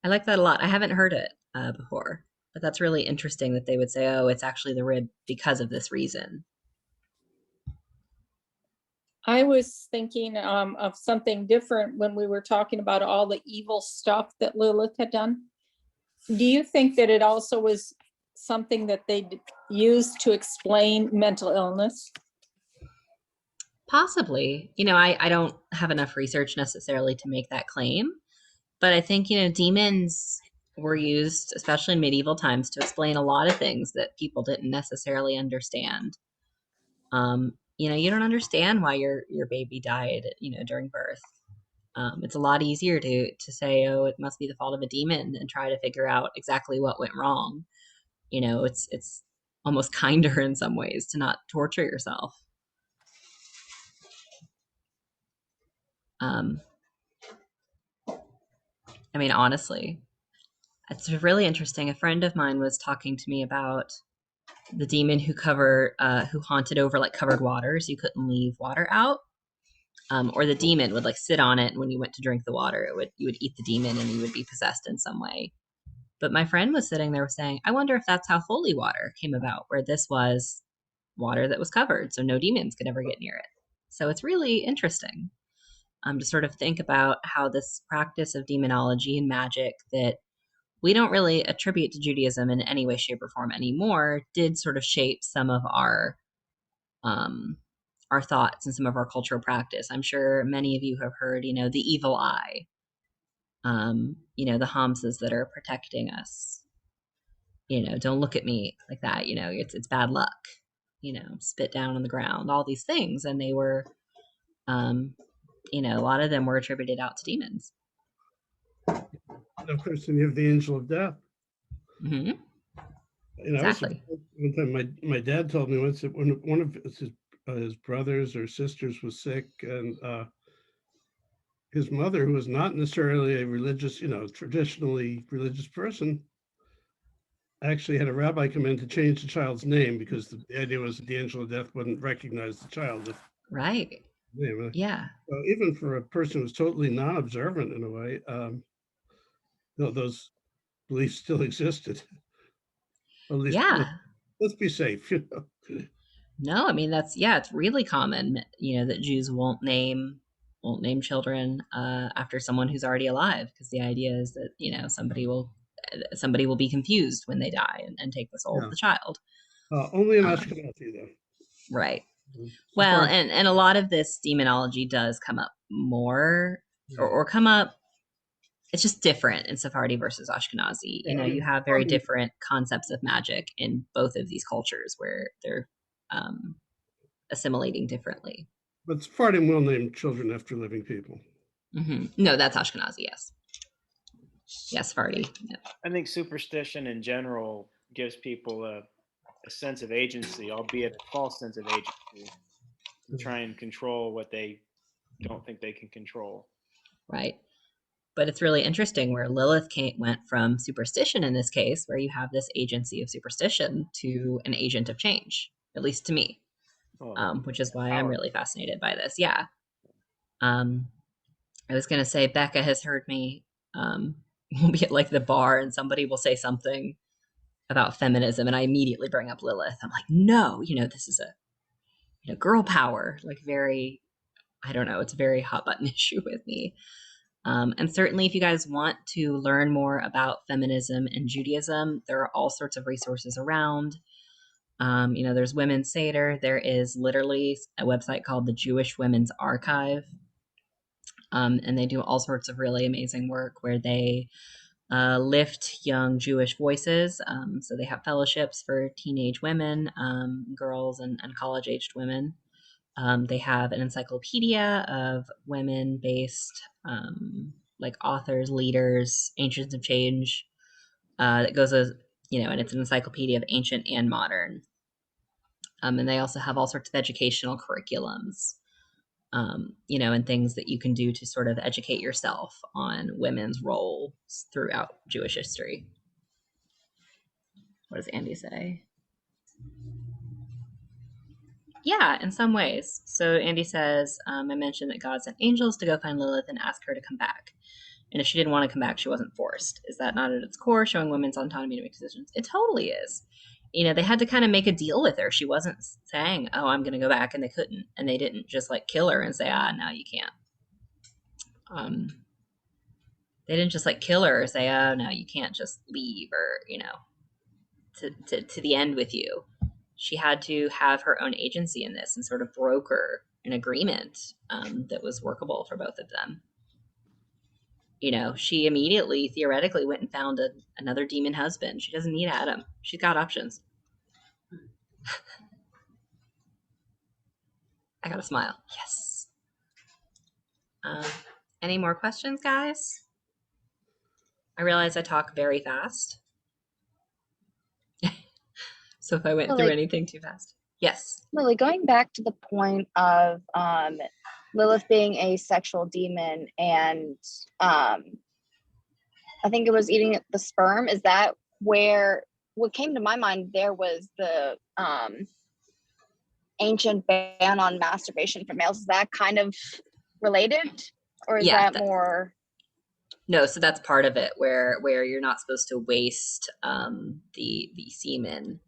Speaker 2: I like that a lot. I haven't heard it before, but that's really interesting that they would say, oh, it's actually the rib because of this reason.
Speaker 6: I was thinking of something different when we were talking about all the evil stuff that Lilith had done. Do you think that it also was something that they used to explain mental illness?
Speaker 2: Possibly. I don't have enough research necessarily to make that claim, but I think, demons were used, especially in medieval times, to explain a lot of things that people didn't necessarily understand. You don't understand why your baby died, during birth. It's a lot easier to say, oh, it must be the fault of a demon and try to figure out exactly what went wrong. It's almost kinder in some ways to not torture yourself. I mean, honestly, it's really interesting. A friend of mine was talking to me about the demon who haunted over like covered waters. You couldn't leave water out. Or the demon would like sit on it, and when you went to drink the water, you would eat the demon and you would be possessed in some way. But my friend was sitting there saying, I wonder if that's how holy water came about, where this was water that was covered, so no demons could ever get near it. So it's really interesting to sort of think about how this practice of demonology and magic that we don't really attribute to Judaism in any way, shape, or form anymore did sort of shape some of our thoughts and some of our cultural practice. I'm sure many of you have heard, the evil eye, the Hamsas that are protecting us. Don't look at me like that. It's bad luck. Spit down on the ground, all these things. And they were, a lot of them were attributed out to demons.
Speaker 7: And of course, then you have the angel of death.
Speaker 2: Mm-hmm.
Speaker 7: Exactly. One time, my dad told me once that one of his brothers or sisters was sick, and his mother, who was not necessarily a religious, traditionally religious person, actually had a rabbi come in to change the child's name because the idea was that the angel of death wouldn't recognize the child.
Speaker 2: Right. Yeah.
Speaker 7: So even for a person who's totally non-observant in a way, those beliefs still existed. At least, let's be safe.
Speaker 2: No, I mean it's really common, that Jews won't name children after someone who's already alive, because the idea is that somebody will be confused when they die and take the soul of the child.
Speaker 7: Only in Ashkenazi, though.
Speaker 2: Right. Well, and a lot of this demonology does come up more, or come up. It's just different in Sephardi versus Ashkenazi. You have very different concepts of magic in both of these cultures where they're assimilating differently.
Speaker 7: But Sephardim will name children after living people.
Speaker 2: Mm-hmm. No, that's Ashkenazi, yes. Yes, Sephardi. Yeah.
Speaker 1: I think superstition in general gives people a sense of agency, albeit a false sense of agency, to try and control what they don't think they can control.
Speaker 2: Right. But it's really interesting where Lilith went from superstition in this case, where you have this agency of superstition, to an agent of change, at least to me, which is why I'm really fascinated by this. Yeah. I was going to say, Becca has heard me, we'll be at like the bar and somebody will say something about feminism and I immediately bring up Lilith. I'm like, no, this is a girl power, like very, I don't know, it's a very hot button issue with me. And certainly if you guys want to learn more about feminism and Judaism, there are all sorts of resources around. There's Women's Seder. There is literally a website called the Jewish Women's Archive. And they do all sorts of really amazing work where they lift young Jewish voices. So they have fellowships for teenage women, girls, and college-aged women. They have an encyclopedia of women-based like authors, leaders, agents of change that goes as, and it's an encyclopedia of ancient and modern. And they also have all sorts of educational curriculums, and things that you can do to sort of educate yourself on women's roles throughout Jewish history. What does Andy say? Yeah, in some ways. So Andy says, I mentioned that God sent angels to go find Lilith and ask her to come back. And if she didn't want to come back, she wasn't forced. Is that not at its core, showing women's autonomy to make decisions? It totally is. They had to kind of make a deal with her. She wasn't saying, oh, I'm going to go back, and they couldn't. And they didn't just like kill her and say, no, you can't. They didn't just like kill her or say, oh, no, you can't just leave, or, to the end with you. She had to have her own agency in this and sort of broker an agreement that was workable for both of them. She immediately, theoretically, went and found another demon husband. She doesn't need Adam. She's got options. I got a smile. Yes. Any more questions, guys? I realize I talk very fast. So if I went
Speaker 9: Well,
Speaker 2: through
Speaker 9: like-
Speaker 2: anything too fast. Yes.
Speaker 9: Lily, going back to the point of Lilith being a sexual demon and I think it was eating the sperm. Is that where what came to my mind there was the ancient ban on masturbation for males? Is that kind of related? Or is
Speaker 2: Yeah,
Speaker 9: that more
Speaker 2: No, so that's part of it where you're not supposed to waste the semen.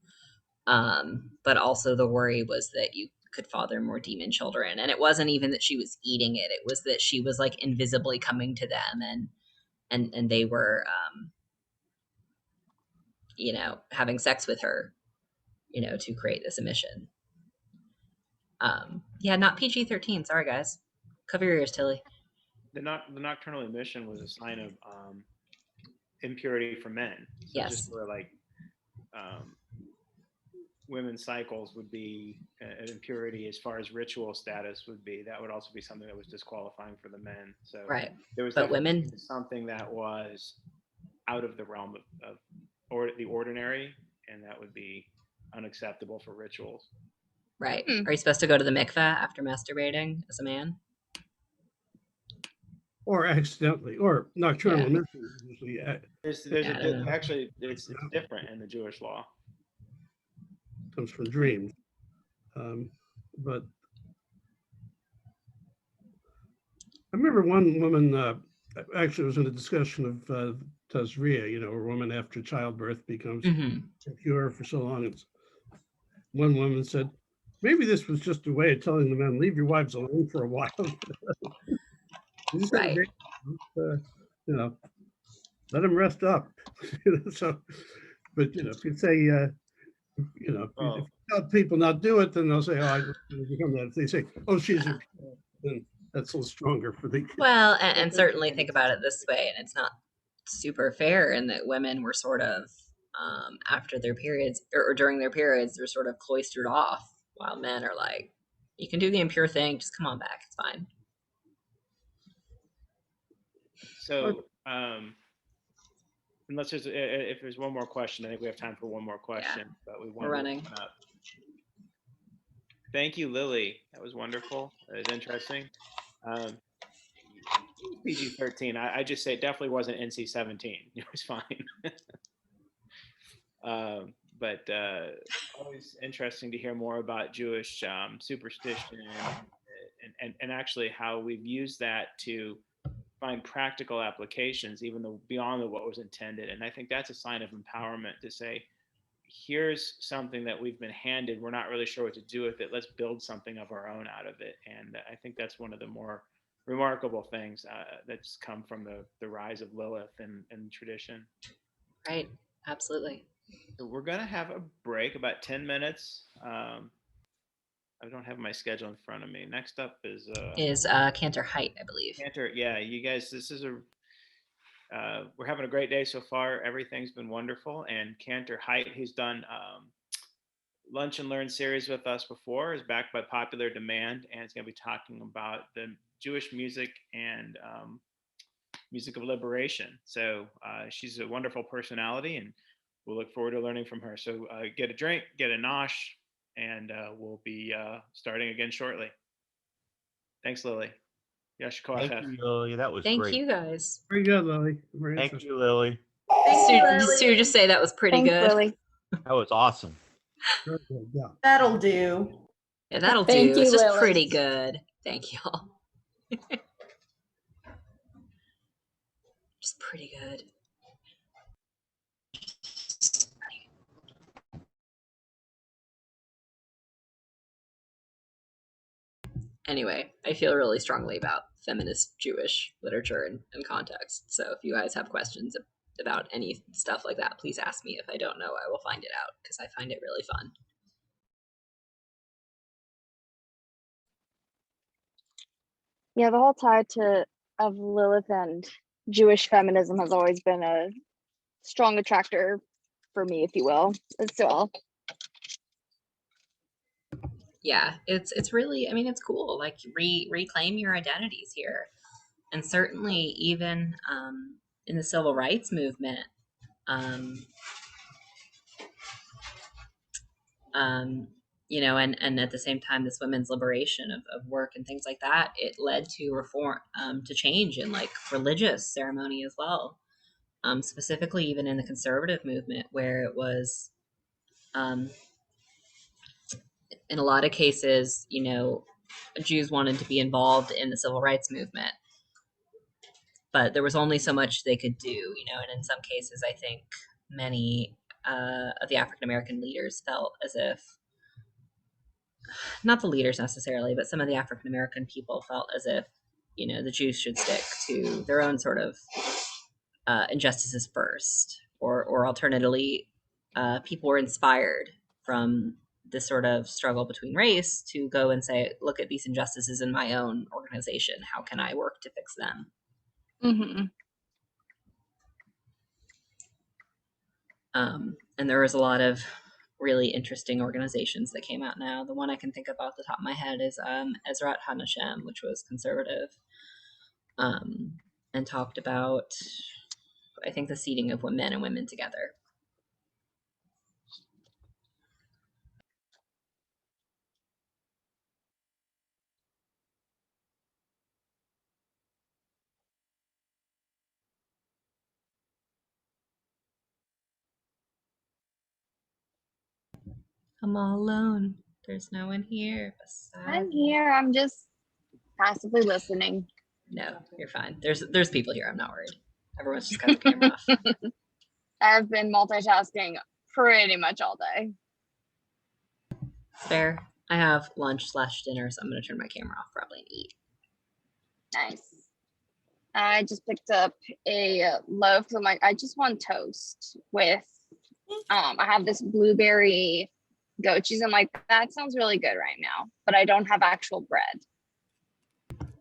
Speaker 2: But also the worry was that you could father more demon children. And it wasn't even that she was eating it. It was that she was like invisibly coming to them and they were having sex with her, to create this emission. Yeah, not PG-13. Sorry guys. Cover your ears, Tilly.
Speaker 1: The nocturnal emission was a sign of impurity for men. So
Speaker 2: Yes.
Speaker 1: just where like women's cycles would be an impurity as far as ritual status would be, that would also be something that was disqualifying for the men. So
Speaker 2: Right.
Speaker 1: there was
Speaker 2: But
Speaker 1: definitely
Speaker 2: women,
Speaker 1: something that was out of the realm of or the ordinary, and that would be unacceptable for rituals.
Speaker 2: right. Are you supposed to go to the mikveh after masturbating as a man?
Speaker 7: Or accidentally, or nocturnal
Speaker 2: Yeah.
Speaker 7: emission. Usually,
Speaker 1: There's
Speaker 2: Yeah, I don't know.
Speaker 1: actually it's different in the Jewish law.
Speaker 7: comes from dreams. But I remember one woman, actually it was in a discussion of Tazria, a woman after childbirth becomes
Speaker 2: Mm-hmm.
Speaker 7: impure for so long. One woman said, maybe this was just a way of telling the men, leave your wives alone for a while. You just have a
Speaker 2: Right.
Speaker 7: great, let them rest up. So, but if you say, if you tell people not do it, then they'll say, oh, I just become that. If they say, oh, she's impure, then that's a little stronger for the.
Speaker 2: Well, and certainly think about it this way, and it's not super fair in that women were sort of after their periods or during their periods, they're sort of cloistered off, while men are like, you can do the impure thing, just come on back, it's fine.
Speaker 1: So unless if there's one more question, I think we have time for one more question. But we're
Speaker 2: running.
Speaker 1: Up. Thank you, Lily. That was wonderful. It was interesting. PG-13. I just say it definitely wasn't NC-17. It was fine. But always interesting to hear more about Jewish superstition and actually how we've used that to find practical applications, even though beyond what was intended. And I think that's a sign of empowerment to say, here's something that we've been handed. We're not really sure what to do with it. Let's build something of our own out of it. And I think that's one of the more remarkable things that's come from the rise of Lilith and tradition.
Speaker 2: Right. Absolutely.
Speaker 1: So we're going to have a break, about 10 minutes. I don't have my schedule in front of me. Next up is
Speaker 2: Cantor Height, I believe.
Speaker 1: Cantor, yeah, you guys, this is we're having a great day so far. Everything's been wonderful. And Cantor Height, who's done Lunch and Learn series with us before, is backed by popular demand, and it's going to be talking about the Jewish music and music of liberation. So she's a wonderful personality, and we'll look forward to learning from her. So get a drink, get a nosh, and we'll be starting again shortly. Thanks, Lily.
Speaker 5: Thank you, Lily. That was
Speaker 2: Thank
Speaker 5: great.
Speaker 2: you guys.
Speaker 7: Very good, Lily.
Speaker 5: Thank you, Lily.
Speaker 2: Did Sue just say that was pretty
Speaker 9: Thanks,
Speaker 2: good?
Speaker 9: Lily.
Speaker 5: That was awesome.
Speaker 7: Very good, yeah.
Speaker 4: That'll do.
Speaker 2: Yeah, that'll
Speaker 6: Thank
Speaker 2: do.
Speaker 6: you,
Speaker 2: It's just
Speaker 6: Lily.
Speaker 2: pretty good. Thank y'all. Just pretty good. Anyway, I feel really strongly about feminist Jewish literature and context. So if you guys have questions about any stuff like that, please ask me. If I don't know, I will find it out because I find it really fun.
Speaker 9: Yeah, the whole tie of Lilith and Jewish feminism has always been a strong attractor for me, if you will. So
Speaker 2: Yeah, it's really, I mean, it's cool. Like reclaim your identities here, and certainly even in the civil rights movement, you know, and at the same time, this women's liberation of work and things like that, it led to reform, to change in like religious ceremony as well. Specifically even in the conservative movement, where it was, in a lot of cases, you know, Jews wanted to be involved in the civil rights movement, but there was only so much they could do, you know, and in some cases, I think many of the African American leaders felt as if, not the leaders necessarily, but some of the African American people felt as if, you know, the Jews should stick to their own sort of injustices first, or alternatively, people were inspired from this sort of struggle between race to go and say, look at these injustices in my own organization. How can I work to fix them?
Speaker 9: Mm-hmm.
Speaker 2: And there was a lot of really interesting organizations that came out now. The one I can think of off the top of my head is Ezrat HaNashem, which was conservative, and talked about, I think, the seating of men and women together. I'm all alone. There's no one here besides.
Speaker 9: I'm here. I'm just passively listening.
Speaker 2: No, you're fine. There's people here. I'm not worried. Everyone's just got the camera off.
Speaker 9: I've been multitasking pretty much all day.
Speaker 2: Fair. I have lunch/dinner, so I'm gonna turn my camera off probably and eat.
Speaker 9: Nice. I just picked up a loaf. I'm like, I just want toast with, I have this blueberry goat cheese. I'm like, that sounds really good right now, but I don't have actual bread.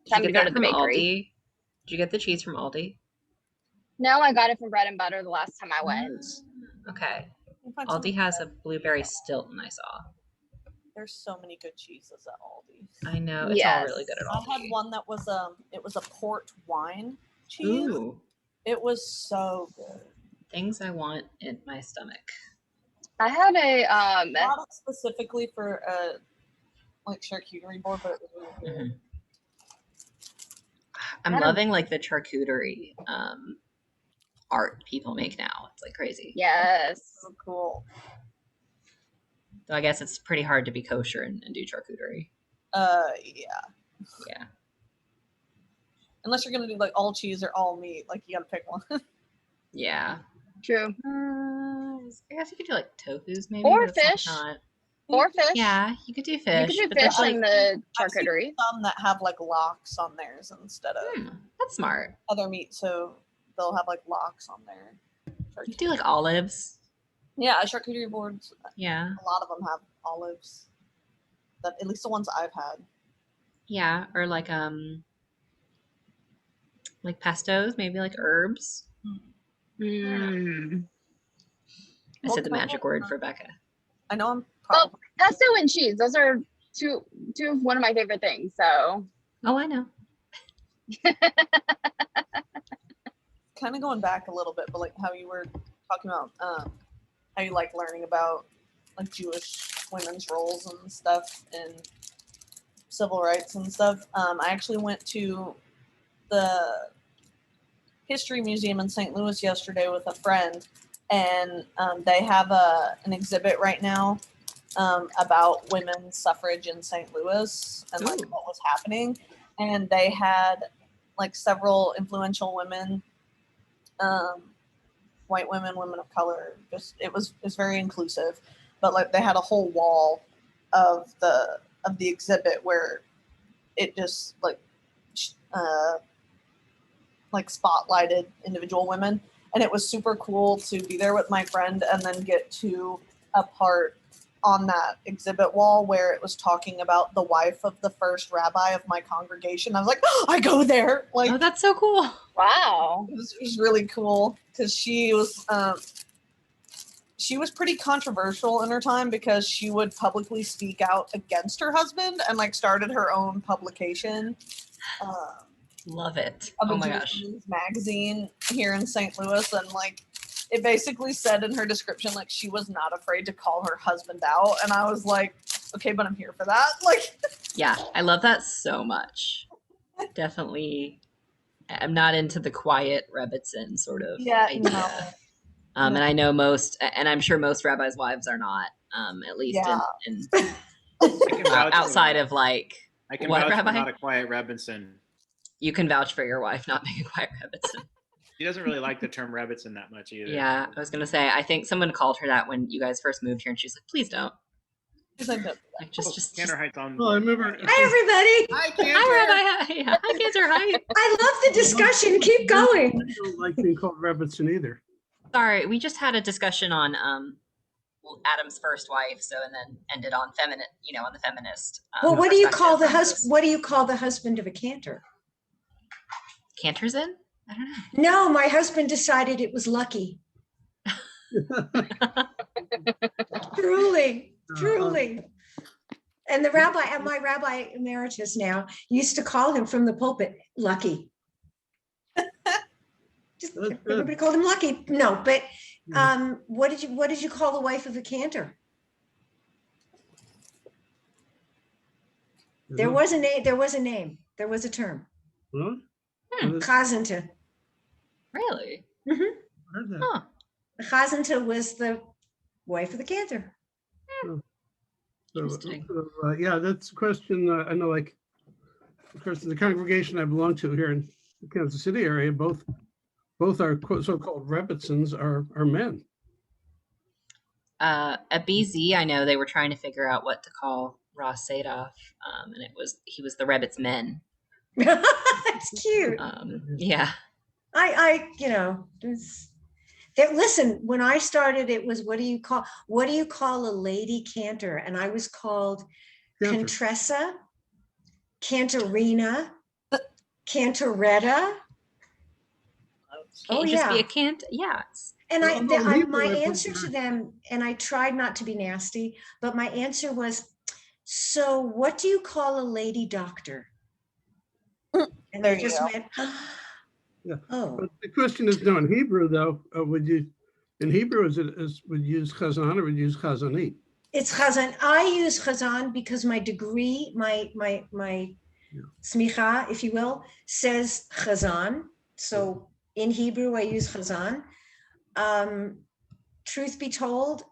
Speaker 9: Time to go to the bakery.
Speaker 2: Did you get the cheese from Aldi?
Speaker 9: No, I got it from Bread and Butter the last time I went.
Speaker 2: Okay. Aldi has a blueberry Stilton I saw.
Speaker 10: There's so many good cheeses at Aldi.
Speaker 2: I know, it's all really good at Aldi.
Speaker 10: I had one that was it was a port wine cheese.
Speaker 2: Ooh.
Speaker 10: It was so good.
Speaker 2: Things I want in my stomach.
Speaker 9: I had a
Speaker 10: not specifically for like charcuterie board, but it was really good.
Speaker 2: Mm-hmm. I'm loving like the charcuterie art people make now. It's like crazy.
Speaker 9: Yes.
Speaker 10: So cool.
Speaker 2: So I guess it's pretty hard to be kosher and do charcuterie.
Speaker 10: Yeah. Unless you're gonna do like all cheese or all meat, like you gotta pick one.
Speaker 2: Yeah.
Speaker 9: True.
Speaker 2: I guess you could do like tofu's maybe.
Speaker 9: Or fish. Or fish.
Speaker 2: Yeah, you could do fish.
Speaker 9: You could do fish in the charcuterie.
Speaker 10: Some that have like locks on theirs instead of
Speaker 2: that's smart.
Speaker 10: Other meat, so they'll have like locks on there.
Speaker 2: You could do like olives.
Speaker 10: Yeah, charcuterie boards.
Speaker 2: Yeah.
Speaker 10: A lot of them have olives. That at least the ones I've had.
Speaker 2: Yeah, or like pestos, maybe like herbs.
Speaker 9: Mm.
Speaker 2: I said the magic word for Becca.
Speaker 10: I know I'm
Speaker 9: probably pesto and cheese. Those are two of one of my favorite things. So.
Speaker 2: Oh, I know.
Speaker 10: Kind of going back a little bit, but like how you were talking about how you like learning about like Jewish women's roles and stuff and civil rights and stuff. I actually went to the History Museum in St. Louis yesterday with a friend, and they have an exhibit right now about women's suffrage in St. Louis and like what was happening. And they had like several influential women, white women, women of color. Just it was very inclusive, but like they had a whole wall of the exhibit where it just like spotlighted individual women, and it was super cool to be there with my friend and then get to a part on that exhibit wall where it was talking about the wife of the first rabbi of my congregation. I was like, oh, I go there. Like,
Speaker 2: oh, that's so cool.
Speaker 9: Wow.
Speaker 10: It was really cool because she was pretty controversial in her time because she would publicly speak out against her husband and like started her own publication.
Speaker 2: Love it.
Speaker 10: Of
Speaker 2: oh
Speaker 10: a
Speaker 2: my
Speaker 10: Jewish
Speaker 2: gosh.
Speaker 10: magazine here in St. Louis, and like it basically said in her description, like, she was not afraid to call her husband out. And I was like, okay, but I'm here for that. Like,
Speaker 2: yeah, I love that so much. Definitely, I'm not into the quiet Rebbitzin sort of idea.
Speaker 10: No.
Speaker 2: And I know most, and I'm sure most rabbis' wives are not, at least in outside of like,
Speaker 1: I can
Speaker 2: what
Speaker 1: vouch
Speaker 2: rabbi?
Speaker 1: for not a quiet Rebbitzin.
Speaker 2: You can vouch for your wife not being a quiet Rebbitzin.
Speaker 1: She doesn't really like the term Rebbitzin that much either.
Speaker 2: Yeah, I was gonna say, I think someone called her that when you guys first moved here, and she's like, "Please don't."
Speaker 10: She's like,
Speaker 2: just
Speaker 1: Cantor Heights on.
Speaker 7: Well, I remember.
Speaker 3: Hi, everybody.
Speaker 1: Hi, Cantor.
Speaker 2: Hi, Rabbi. Yeah, hi, Cantor. Hi.
Speaker 3: I love the discussion. Keep going.
Speaker 7: I don't like being called Rebbitzin either.
Speaker 2: Sorry, we just had a discussion on Adam's first wife, so and then ended on feminine, on the feminist.
Speaker 3: Well, what do you call the
Speaker 2: perspective.
Speaker 3: husband? What do you call the husband of a cantor?
Speaker 2: Cantor's in? I don't know.
Speaker 3: No, my husband decided it was lucky. Truly. And the rabbi, and my rabbi emeritus now, used to call him from the pulpit Lucky. Just everybody called him Lucky. No, but what did you call the wife of a cantor? There was a name. There was a name. There was a term.
Speaker 7: What?
Speaker 3: Chazanta.
Speaker 2: Really?
Speaker 3: Mm-hmm.
Speaker 2: Huh.
Speaker 3: Chazanta was the wife of the cantor.
Speaker 7: Yeah, that's a question. I know, like, of course, in the congregation I belong to here in the Kansas City area, both our so-called Rebbitzins are men.
Speaker 2: At BZ, I know they were trying to figure out what to call Ross Sadoff, and he was the Rebbit's men.
Speaker 3: That's cute.
Speaker 2: Yeah.
Speaker 3: Listen, when I started, it was what do you call a lady cantor? And I was called Contressa, Cantorina, Cantoretta.
Speaker 2: Can't just be a cant. Yeah.
Speaker 3: And my answer to them, and I tried not to be nasty, but my answer was, so what do you call a lady doctor? And they just went,
Speaker 7: yeah.
Speaker 3: Oh.
Speaker 7: But the question is, no, in Hebrew though, would you use chazan or would you use chazanit?
Speaker 3: It's chazan. I use chazan because my degree, my smicha, if you will, says chazan. So in Hebrew, I use chazan. Truth be told,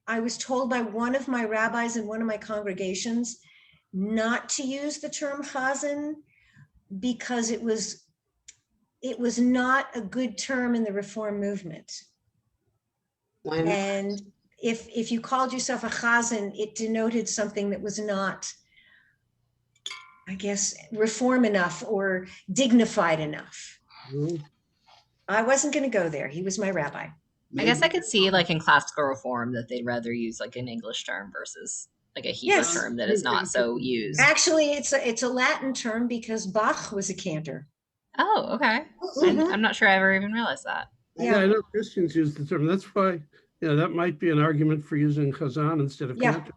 Speaker 3: I was told by one of my rabbis in one of my congregations not to use the term chazan because it was not a good term in the Reform movement. And if you called yourself a chazan, it denoted something that was not, I guess, Reform enough or dignified enough. I wasn't going to go there. He was my rabbi.
Speaker 2: I guess I could see, like, in classical Reform that they'd rather use like an English term versus like a Hebrew term that is not so used.
Speaker 3: Actually, it's a Latin term because Bach was a cantor.
Speaker 2: Oh, okay.
Speaker 3: Mhm.
Speaker 2: I'm not sure I ever even realized that.
Speaker 7: Yeah, I know Christians use the term. That's why, that might be an argument for using chazan instead of cantor.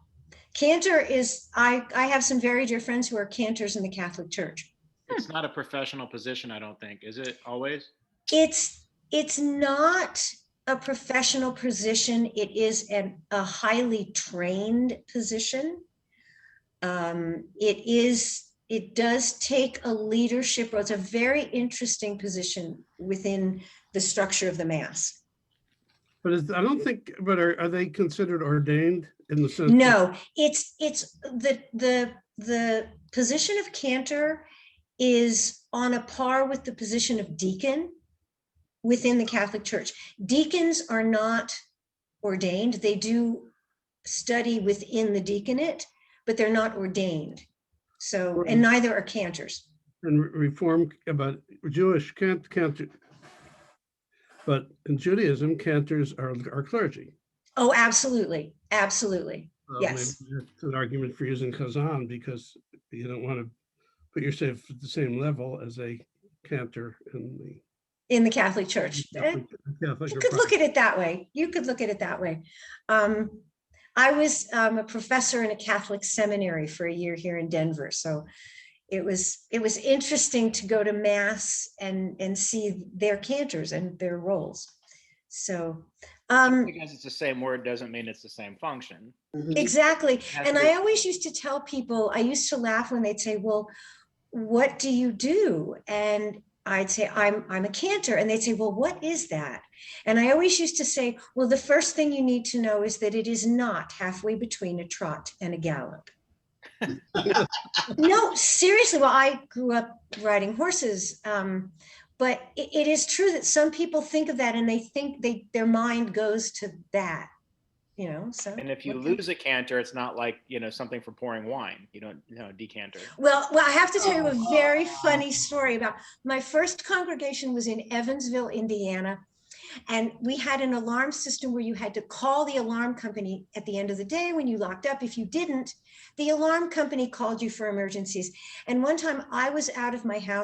Speaker 3: Cantor is, I have some very dear friends who are cantors in the Catholic Church.
Speaker 1: It's not a professional position, I don't think. Is it always?
Speaker 3: It's not a professional position. It is a highly trained position. It does take a leadership role. It's a very interesting position within the structure of the Mass.
Speaker 7: But I don't think, but are they considered ordained in the sense?
Speaker 3: No, it's the position of cantor is on a par with the position of deacon within the Catholic Church. Deacons are not ordained. They do study within the deaconate, but they're not ordained. So, and neither are cantors.
Speaker 7: And Reform, about Jewish cantor, but in Judaism, cantors are clergy.
Speaker 3: Oh, absolutely. Absolutely. Yes.
Speaker 7: Maybe that's an argument for using chazan because you don't want to put yourself at the same level as a cantor
Speaker 3: in the Catholic Church. You could look at it that way. I was a professor in a Catholic seminary for a year here in Denver. So it was interesting to go to Mass and see their cantors and their roles. So,
Speaker 1: because it's the same word doesn't mean it's the same function.
Speaker 3: Exactly. And I always used to tell people, I used to laugh when they'd say, well, what do you do? And I'd say, I'm a cantor. And they'd say, well, what is that? And I always used to say, well, the first thing you need to know is that it is not halfway between a trot and a gallop. No, seriously. Well, I grew up riding horses. But it is true that some people think of that and they think their mind goes to that, you know. So,
Speaker 1: and if you lose a canter, it's not like, you know, something for pouring wine. You don't, decanter.
Speaker 3: Well, I have to tell you a very funny story about my first congregation was in Evansville, Indiana. And we had an alarm system where you had to call the alarm company at the end of the day when you locked up. If you didn't, the alarm company called you for emergencies. And one time I was out of my house